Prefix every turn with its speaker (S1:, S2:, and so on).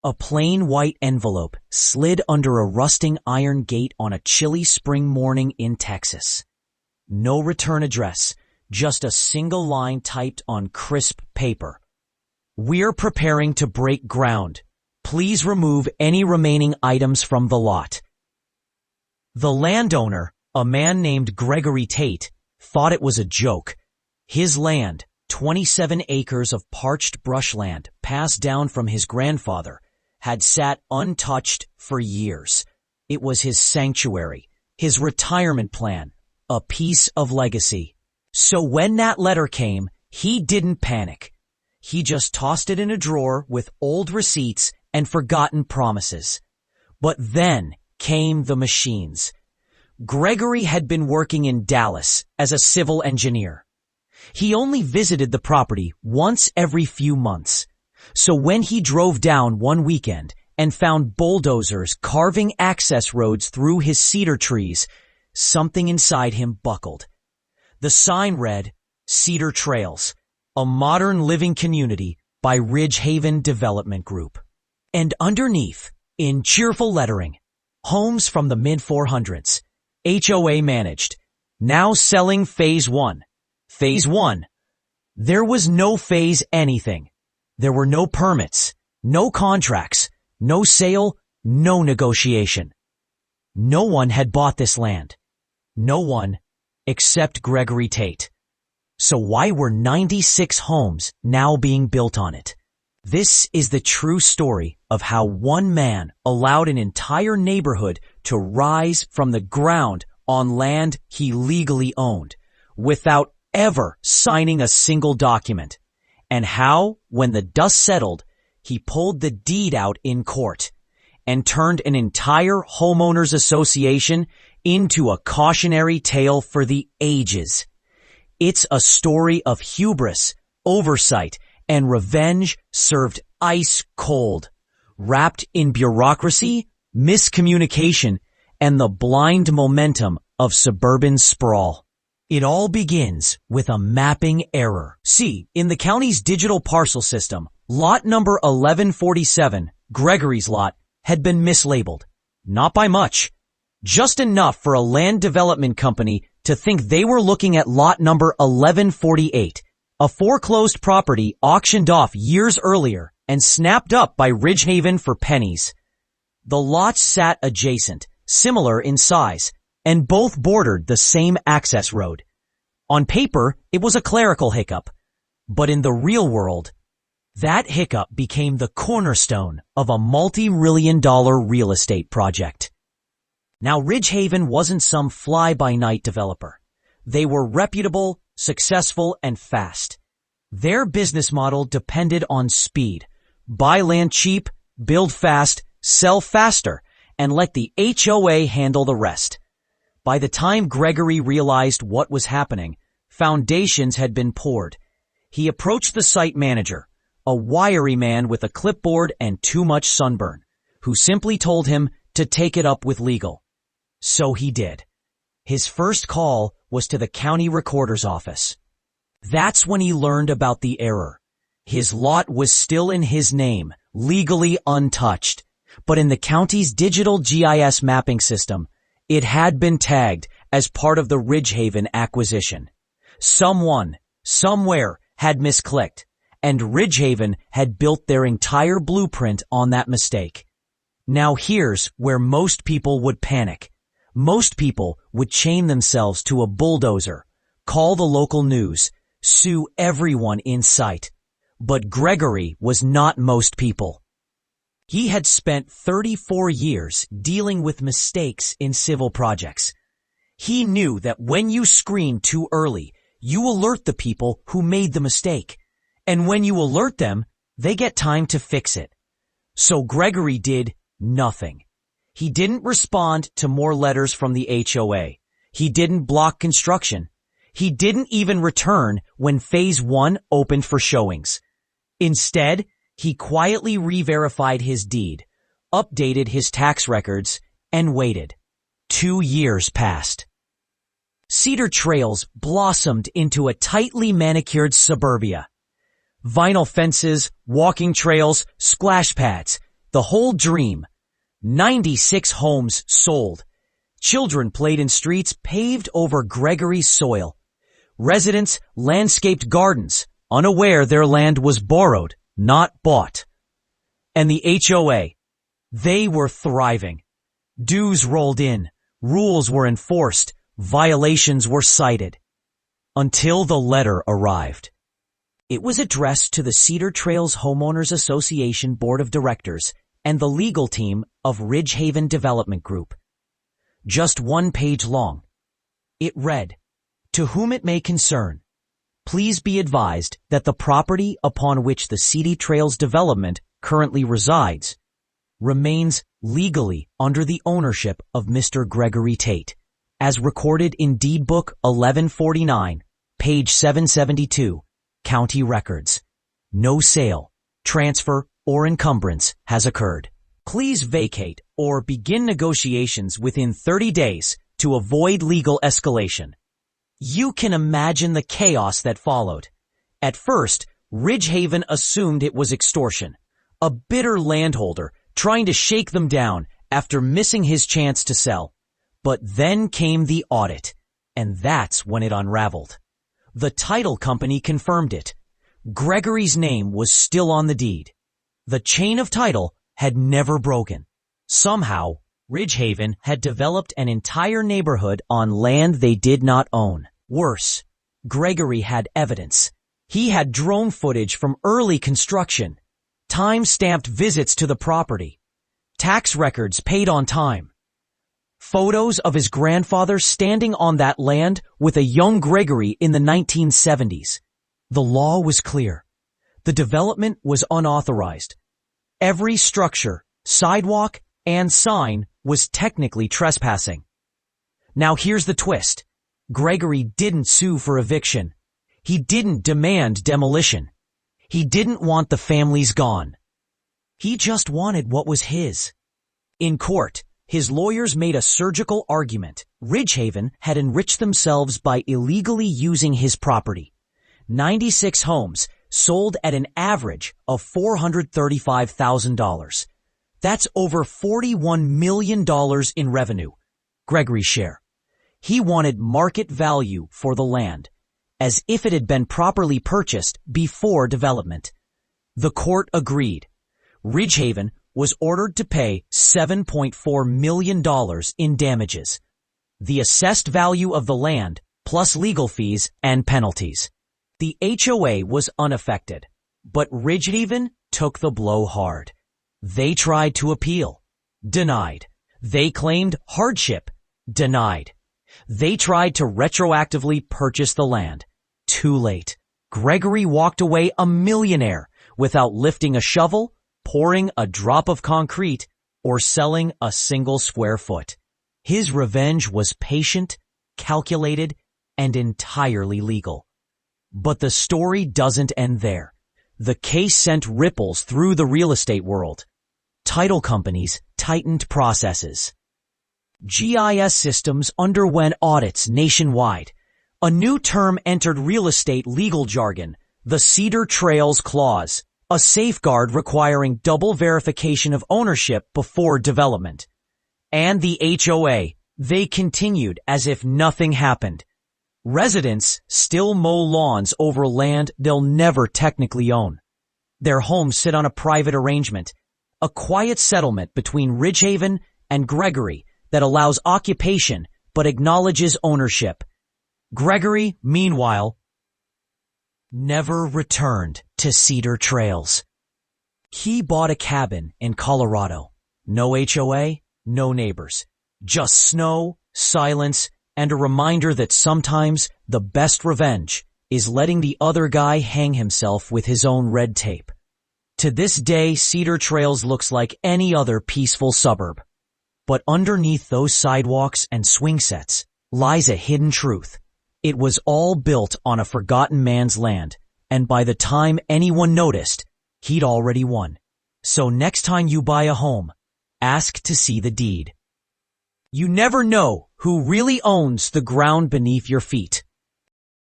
S1: A plain white envelope slid under a rusting iron gate on a chilly spring morning in Texas. No return address, just a single line typed on crisp paper. "We're preparing to break ground. Please remove any remaining items from the lot." The landowner, a man named Gregory Tate, thought it was a joke. His land, 27 acres of parched brushland passed down from his grandfather, had sat untouched for years. It was his sanctuary, his retirement plan, a piece of legacy. So when that letter came, he didn't panic. He just tossed it in a drawer with old receipts and forgotten promises. But then came the machines. Gregory had been working in Dallas as a civil engineer. He only visited the property once every few months. So when he drove down one weekend and found bulldozers carving access roads through his cedar trees, something inside him buckled. The sign read, "Cedar Trails, a modern living community by Ridgehaven Development Group." And underneath, in cheerful lettering, "Homes from the mid-400s, HOA managed, now selling Phase 1. Phase 1. There was no phase anything. There were no permits, no contracts, no sale, no negotiation. No one had bought this land. No one except Gregory Tate. So why were 96 homes now being built on it? This is the true story of how one man allowed an entire neighborhood to rise from the ground on land he legally owned, without ever signing a single document, and how, when the dust settled, he pulled the deed out in court and turned an entire homeowners association into a cautionary tale for the ages. It's a story of hubris, oversight, and revenge served ice cold, wrapped in bureaucracy, miscommunication, and the blind momentum of suburban sprawl. It all begins with a mapping error. See, in the county's digital parcel system, lot number 1147, Gregory's lot, had been mislabeled. Not by much. Just enough for a land development company to think they were looking at lot number 1148, a foreclosed property auctioned off years earlier and snapped up by Ridgehaven for pennies. The lots sat adjacent, similar in size, and both bordered the same access road. On paper, it was a clerical hiccup, but in the real world, that hiccup became the cornerstone of a multi-million-dollar real estate project. Now, Ridgehaven wasn't some fly-by-night developer. They were reputable, successful, and fast. Their business model depended on speed. Buy land cheap, build fast, sell faster, and let the HOA handle the rest. By the time Gregory realized what was happening, foundations had been poured. He approached the site manager, a wiry man with a clipboard and too much sunburn, who simply told him to take it up with legal. So he did. His first call was to the county recorder's office. That's when he learned about the error. His lot was still in his name, legally untouched, but in the county's digital GIS mapping system, it had been tagged as part of the Ridgehaven acquisition. Someone, somewhere, had misclicked, and Ridgehaven had built their entire blueprint on that mistake. Now here's where most people would panic. Most people would chain themselves to a bulldozer, call the local news, sue everyone in sight. But Gregory was not most people. He had spent 34 years dealing with mistakes in civil projects. He knew that when you screen too early, you alert the people who made the mistake. And when you alert them, they get time to fix it. So Gregory did nothing. He didn't respond to more letters from the HOA. He didn't block construction. He didn't even return when Phase 1 opened for showings. Instead, he quietly re-verified his deed, updated his tax records, and waited. 2 years passed. Cedar Trails blossomed into a tightly manicured suburbia. Vinyl fences, walking trails, splash pads, The whole dream. 96 homes sold. Children played in streets paved over Gregory's soil. Residents landscaped gardens, unaware their land was borrowed, not bought. And the HOA, they were thriving. Dues rolled in, rules were enforced, violations were cited. Until the letter arrived. It was addressed to the Cedar Trails Homeowners Association Board of Directors and the legal team of Ridgehaven Development Group. Just 1 page long. It read, "To whom it may concern, please be advised that the property upon which the Cedar Trails development currently resides remains legally under the ownership of Mr. Gregory Tate, as recorded in Deed Book 1149, page 772, County Records. No sale, transfer, or encumbrance has occurred. Please vacate or begin negotiations within 30 days to avoid legal escalation." You can imagine the chaos that followed. At first, Ridgehaven assumed it was extortion, a bitter landholder trying to shake them down after missing his chance to sell. But then came the audit, and that's when it unraveled. The title company confirmed it. Gregory's name was still on the deed. The chain of title had never broken. Somehow, Ridgehaven had developed an entire neighborhood on land they did not own. Worse, Gregory had evidence. He had drone footage from early construction, time-stamped visits to the property, tax records paid on time, photos of his grandfather standing on that land with a young Gregory in the 1970s. The law was clear. The development was unauthorized. Every structure, sidewalk, and sign was technically trespassing. Now here's the twist. Gregory didn't sue for eviction. He didn't demand demolition. He didn't want the families gone. He just wanted what was his. In court, his lawyers made a surgical argument. Ridgehaven had enriched themselves by illegally using his property. 96 homes sold at an average of $435,000. That's over $41 million in revenue. Gregory's share. He wanted market value for the land, as if it had been properly purchased before development. The court agreed. Ridgehaven was ordered to pay $7.4 million in damages, the assessed value of the land plus legal fees and penalties. The HOA was unaffected, but Ridgehaven took the blow hard. They tried to appeal. Denied. They claimed hardship. Denied. They tried to retroactively purchase the land. Too late. Gregory walked away a millionaire without lifting a shovel, pouring a drop of concrete, or selling a single square foot. His revenge was patient, calculated, and entirely legal. But the story doesn't end there. The case sent ripples through the real estate world. Title companies tightened processes. GIS systems underwent audits nationwide. A new term entered real estate legal jargon, the Cedar Trails Clause, a safeguard requiring double verification of ownership before development. And the HOA, they continued as if nothing happened. Residents still mow lawns over land they'll never technically own. Their homes sit on a private arrangement, a quiet settlement between Ridgehaven and Gregory that allows occupation but acknowledges ownership. Gregory, meanwhile, never returned to Cedar Trails. He bought a cabin in Colorado. No HOA, no neighbors. Just snow, silence, and a reminder that sometimes the best revenge is letting the other guy hang himself with his own red tape. To this day, Cedar Trails looks like any other peaceful suburb. But underneath those sidewalks and swing sets lies a hidden truth. It was all built on a forgotten man's land, and by the time anyone noticed, he'd already won. So next time you buy a home, ask to see the deed. You never know who really owns the ground beneath your feet.